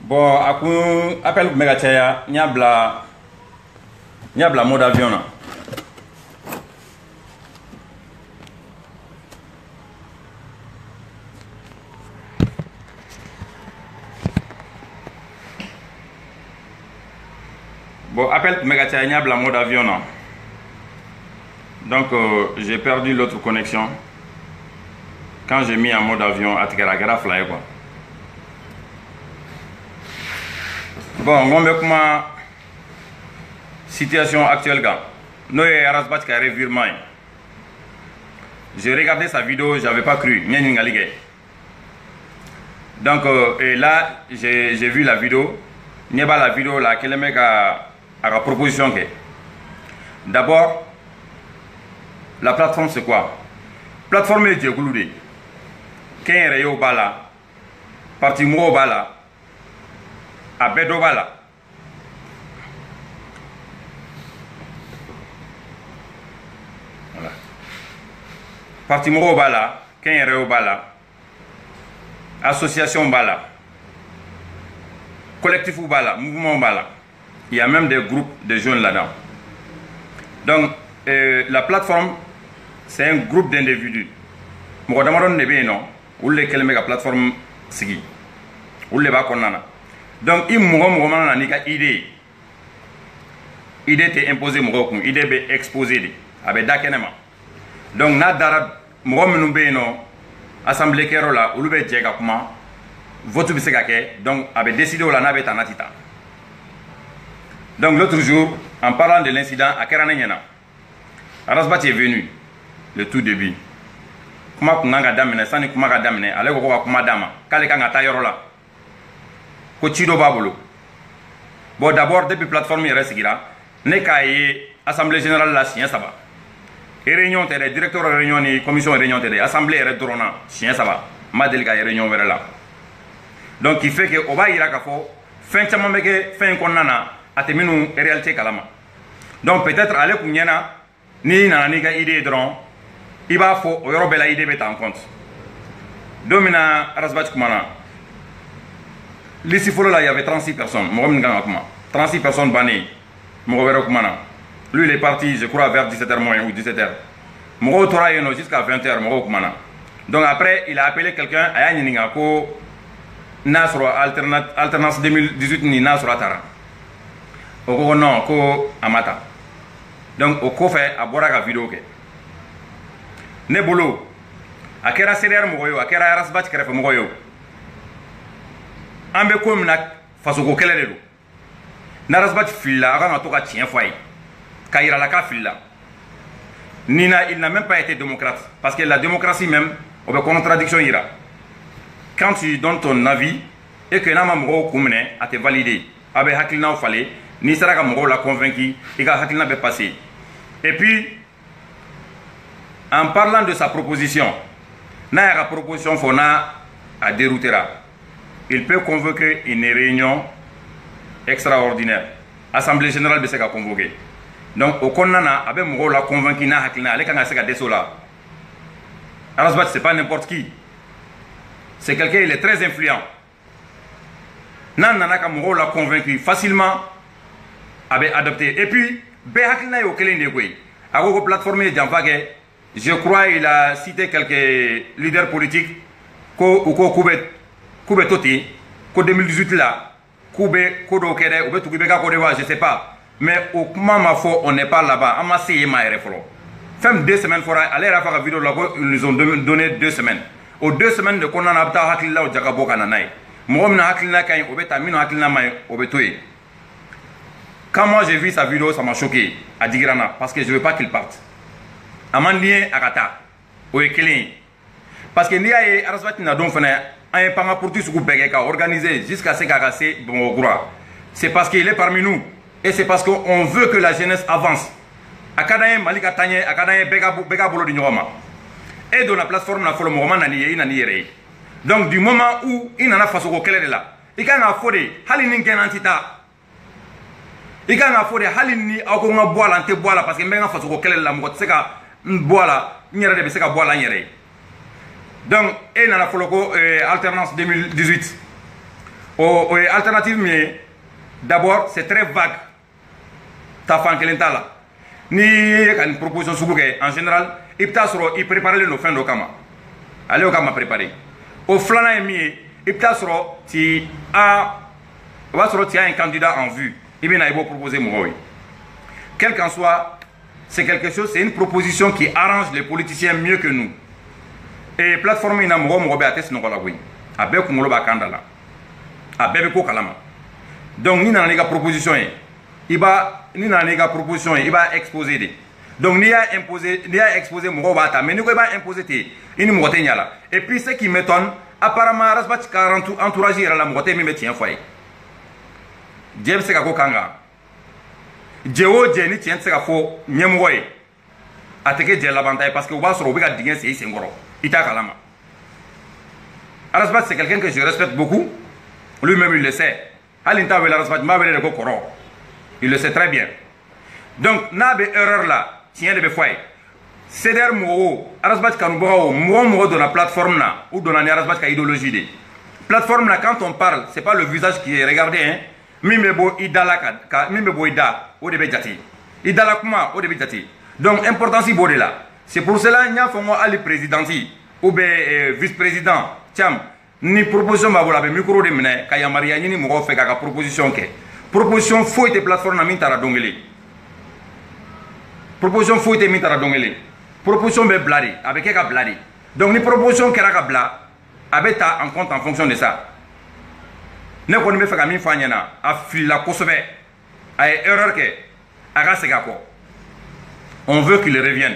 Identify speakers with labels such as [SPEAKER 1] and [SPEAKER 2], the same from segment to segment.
[SPEAKER 1] Bon, appel pour Megachaya, n'y a mode avion là. Bon, appel pour Megachaya, n'y a mode avion là. Donc, j'ai perdu l'autre connexion quand j'ai mis en mode avion à Tigara Fly quoi. Bon, on va comment situation actuelle là. Nous Arasbat qui a revirement. J'ai regardé sa vidéo, j'avais pas cru. Donc et là j'ai vu la vidéo. Il n'y a pas la vidéo là quel mec a la proposition que. D'abord, la plateforme c'est quoi? Plateforme est Djegouloudé. Quand il y a bala, parti mou bala. À Bedobala. Voilà. Parti Moro Bala, Kenyere Bala, Association Bala, Collectif Bala, Mouvement Bala. Il y a même des groupes de jeunes là-dedans. Donc, la plateforme, c'est un groupe d'individus. Moi, je ne sais pas, où les plateforme sigi, où les bas donc il m'a dit que idée était imposée mon idée est exposée avec d'akenema donc na dara mo menu be no assemblée kero la ou be djega kuma vote bi sekake donc avait décidé la na beta natita. Donc l'autre jour en parlant de l'incident à Kerananyana Arasbat est venu le tout début kuma kunanga damene sani kuma ga damene ale ko kuma dama kale kanga tayoro la Kochido Babolo. Bon, d'abord, depuis la plateforme Yeresigira, n'est qu'à l'Assemblée générale la chien ça va. Et réunion, directeur de réunion, commission de réunion, assemblée et drona, chien ça va. Ma délégué réunion vers là. Donc, il fait que, on va y aller à fin de meke, fin qu'on a, à terminer une réalité kalama. Donc, peut-être, aller pour Niana, ni n'a ni idée drone, il va faut, au Europe, la idée en compte. Domina Rasbat Kumana. L'ici là, il y avait 36 personnes. 36 personnes bannées. Lui, il est parti, je crois, vers 17h moins ou 17h. Moro Toraïno jusqu'à 20h. Donc après, il a appelé quelqu'un à Yaninga ko Nasro alternance 2018 ni Nasro Atara. Oko non, ko Amata. Donc au fait, à boire la vidéo. Nebolo. A kera serier Mogoyo, a kera Arasbat Kref Mogoyo. Ambe ko mina faso ko kele de do Narasbat filla aga na to ka tien foyer Kaira la ka filla Nina il n'a même pas été démocrate parce que la démocratie même on be contradiction ira quand tu donnes ton avis et que na mamro kumene a te valider abe hakilna o fallait ni sera ka mo la convaincu et ka hakilna be passer et puis en parlant de sa proposition na ya proposition fona a déroutera. Il peut convoquer une réunion extraordinaire. Assemblée générale de Sega convoquer. Donc, au Konana, avec Moro la convaincu, na hakina, avec un Sega Desola. Arasbat, c'est pas n'importe qui. C'est quelqu'un, il est très influent. Nanaka Moro l'a convaincu facilement, avait adopté. Et puis, Behakina est au Kélé Ndegwe. À la plateforme je crois il a cité quelques leaders politiques ou Koubet. Koube Toti, ko 2018 là, Koube, Kodo Kere, ou Toubeka Kodewa, je sais pas. Mais au moment où on n'est pas là-bas, on m'a essayé ma reflo. Femme 2 semaines, aller à faire la vidéo là-bas, ils nous ont donné 2 semaines. Aux 2 semaines de qu'on a abta hakila au Jakabo Kananaï. Moi, je hakilna kain, au betamino hakilna mai, au betoé. Quand moi j'ai vu sa vidéo, ça m'a choqué à Digrana, parce que je veux pas qu'il parte. Amandien Akata, au Ekelin. Parce que Nia et Arasbat n'a donc fait un panga pour tout ce que organisé jusqu'à ce qu'Agassé bon c'est parce qu'il est parmi nous et c'est parce qu'on veut que la jeunesse avance. Akadaye Malika Tanye, Akadaye Bega Bolo Dinyoma. Et dans la plateforme, la folle moment nani. Donc du moment où il n'en a pas au clair là, il a affordé Halinin Genantita. Il a affordé Halini Akonga Boala Ante Boala parce que Menga Faso au clair la Moteka Boala, Nyere de Seka Boala Nyere. Donc, et dans la alternance 2018, Alternative mais d'abord c'est très vague. Ta fan kelenta la. Ni une proposition en général, il prépare le fin d'Okama. Allez Okama préparer. Au flana emi, il tu as un candidat en vue. Il vient proposer Mouroui. Quel qu'en soit, c'est quelque chose, c'est une proposition qui arrange les politiciens mieux que nous. Et plateforme ina Mouroui Ates Nogolagui. Abe Kumoloba Kandala. Abe Ko Kalama. Donc, ni dans les propositions, il va exposer. Donc, ni a exposé Mouroui, mais nous va imposer une moitié. Et puis, ce qui m'étonne, apparemment, Rasbat 40 entouragé à la moitié, mais tient foyer. Dieu sait qu'à Kanga. Dieu, Jenny tient ce qu'il faut, Niamoy. Attaquer Dieu l'avantage parce que vous va se retrouver à Dingen, c'est Sengoro. Ita Kalama. Rasbat, c'est quelqu'un que je respecte beaucoup. Lui-même, il le sait. Alinta Vela Rasbat, m'a venu le Kokoro. Il le sait très bien. Donc, n'a pas erreur là, tiens de foyer. C'est d'ailleurs Moro, Rasbat Kanoubo, Moro de la plateforme là, ou de la Rasbat idéologie. Plateforme là, quand on parle, c'est pas le visage qui est regardé, hein. Mimebo idalaka, mimebo ida, au début jati. Idalakuma, au début jati. Donc, importance ici là. C'est pour cela qu'il y a Ali présidenti, ou vice-président, tiens, ni proposition ma voilà, micro de mene, kaya maria ni Moro fait kaka proposition ke. Proposition faut être plateforme na mintara dongeli. Proposition faut être mintara dongeli. Proposition be bladi, avec keka bladi. Donc, ni proposition kera bla, avec ta en compte en fonction de ça. Ne ko me faka min fanyana a fila kosobe ay erreur ke aga sega ko on veut qu'il revienne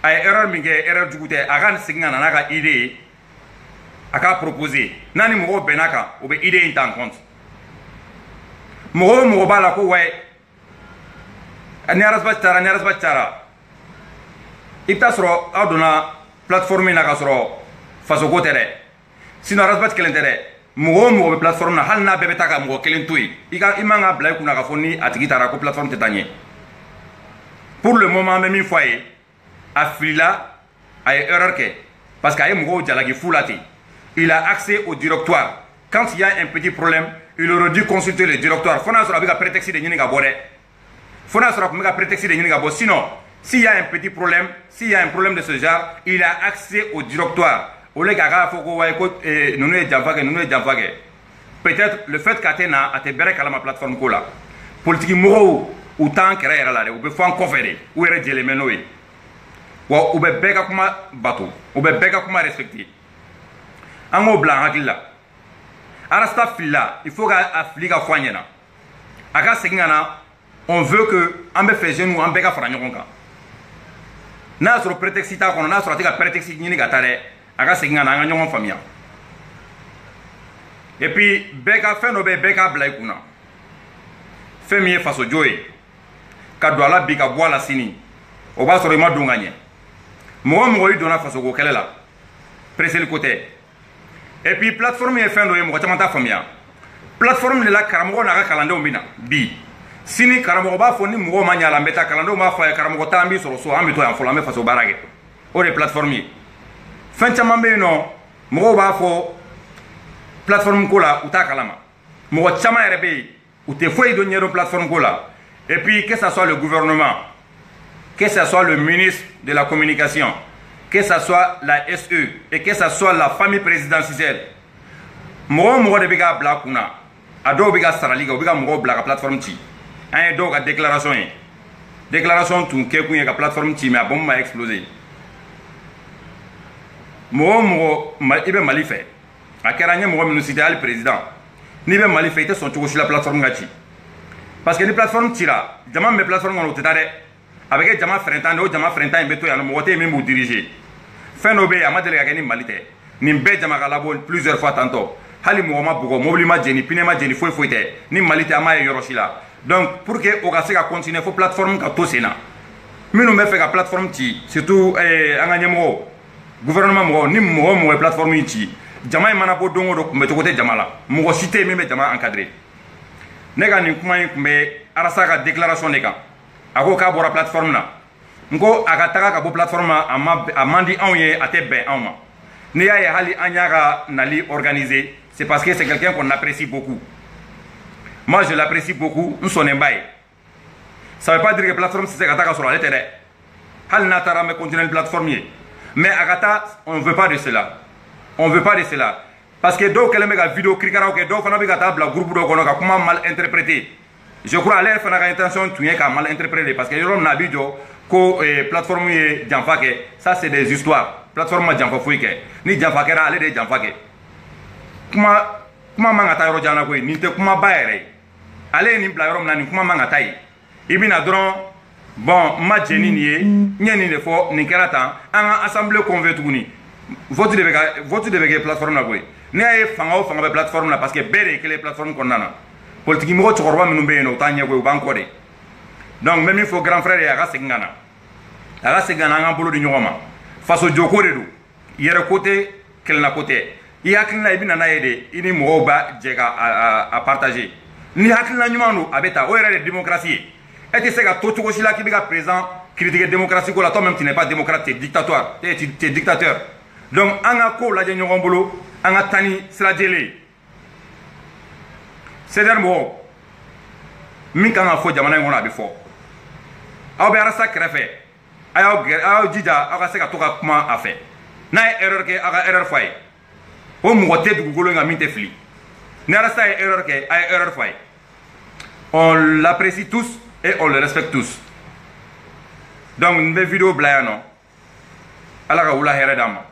[SPEAKER 1] ay erreur minge erreur dugute aga signa na naga idée aka proposer nani mo benaka o be idée in en compte mo bala ko way ani arasba tara itasro aduna plateforme na kasro faso ko tere sino arasba kelentere Mougo be plateforme na halna bebe taka mougo kelen toui ika imanga blay kuna ka foni atigi tara ko plateforme tetanye pour le moment même une fois a fila ay erreur ke parce que ay mougo jalagi foulati il a accès au directoire quand il y a un petit problème il aurait dû consulter le directoire fona sera avec prétexte de nyinga bode fona sera avec prétexte de nyinga bode sinon s'il y a un petit problème s'il y a un problème de ce genre il a accès au directoire. Peut-être le fait qu'Athéna a été béré à la plateforme Kola. Politique moro ou tant que là, ou be fan conféré, ou est les menoï. Ou be bega kuma bateau, ou be bega kuma respecté. En mot blanc, Hakila. Arasta fila, il faut qu'à fliga foignena. Aga singana, on veut que Ambe Fejen ou Ambega Franyoka. N'a sur prétexte, on a sur la prétexte ni gatare. Aga segna na nganyong famia et puis beka fenobe beka blay kuna femi faso joy kadwa la bika boala sini o ba soro ma dunganye mo yi dona faso ko kelela presser le côté et puis plateforme e fendo e mo tamanta famia plateforme la karamo na ga kalande ombina bi sini karamo ba foni mo ma nyala mbeta kalando ma fa karamo tambi soro so ambi to en fola me faso barage o de plateforme fin chamambe no mo ba fo plateforme kola uta kalama mo chama rebe ou te foi de nyero plateforme kola et puis que ça soit le gouvernement que ça soit le ministre de la communication que ça soit la SE et que ça soit la famille présidentielle mo de biga blakuna ado biga saraliga biga mo blaka plateforme ti un do ka déclaration tout ke kunya ka plateforme ti mais a bombe m'a explosé. Mo ibe Mali fait a keranye mo ministre al président ni be Mali fait son sur la plateforme ngati parce que les plateformes tira jama me plateforme on tare avec jama frentan o jama frentan beto ya no mo te même diriger fin no be amadele ga ni Mali te ni be jama ga labo plusieurs fois tantôt hali mo ma bugo mobili ma jeni pinema jeni foi te ni Mali te ama yoroshila donc pour que o ga se ga continuer faut plateforme ka to sena minu me fait ga plateforme ti surtout anganye mo gouvernement mo ni mo plateforme ici jama mana bo dongo do me to côté jamala mo cité même jama encadré nega ni kuma me arasa ka déclaration nega ako ka bora plateforme na ngo aga taka ka bo plateforme amandi anye ate ben anma N'i y'a ye hali an y'a ka nali organiser, c'est parce que c'est quelqu'un qu'on apprécie beaucoup. Moi, je l'apprécie beaucoup. Nous sommes en ça ne veut pas dire que la plateforme, c'est que tu as été hal natara mais continuer la plateforme. Mais Agata, on ne veut pas de cela. On ne veut pas de cela. Parce que d'autres qui ont vidéo cricaraw que d'autres qui ont groupe de comment mal interprété. Je crois à l'air faire l'intention de mal interpréter parce que les gens n'ont que plateforme Djanfake, ça c'est des histoires. Plateforme Djanfake, ni Djanfake allez de Djanfake. Comment mangata yoro jana ko ni te kuma bayere. Allez ni bla yoro nani kuma mangata yi. Ibina dron bon ma jeni ni nyeni ne fo ni kerata en assemblée convaincue tuguni. Vote de bege plateforme na ko. Ni ay fanga be plateforme na parce que bere que les plateformes qu'on a. Politique mo chokorba minnu be no tanya ko banko de. Donc même il faut grand frère ya ga singana. Aga singana nga bolo di nyoma. Faso joko de do. Yere côté quel na côté. I hakilina ibina na yede ini mo ba jega à partager. Ni hakilina nyumano abeta o yere de démocratie. Et tu sais que tout ce qui est présent critiquer la démocratie, toi-même tu n'es pas démocrate, tu es dictatoire, tu es dictateur. Donc, on a quoi la dernière boulot, on a tani, c'est la délai. C'est un mot. Min kan fo jamana ngona be fo. Aw be arasa krefe. Aw jija aw se ka to ka kuma afe. Na erreur ke aga erreur fay. O mo te du golo nga min te fli. Na arasa erreur ke ay erreur fay. On l'apprécie tous et on le respecte tous. Donc, une vidéo blayano. Ala ka wula here dama.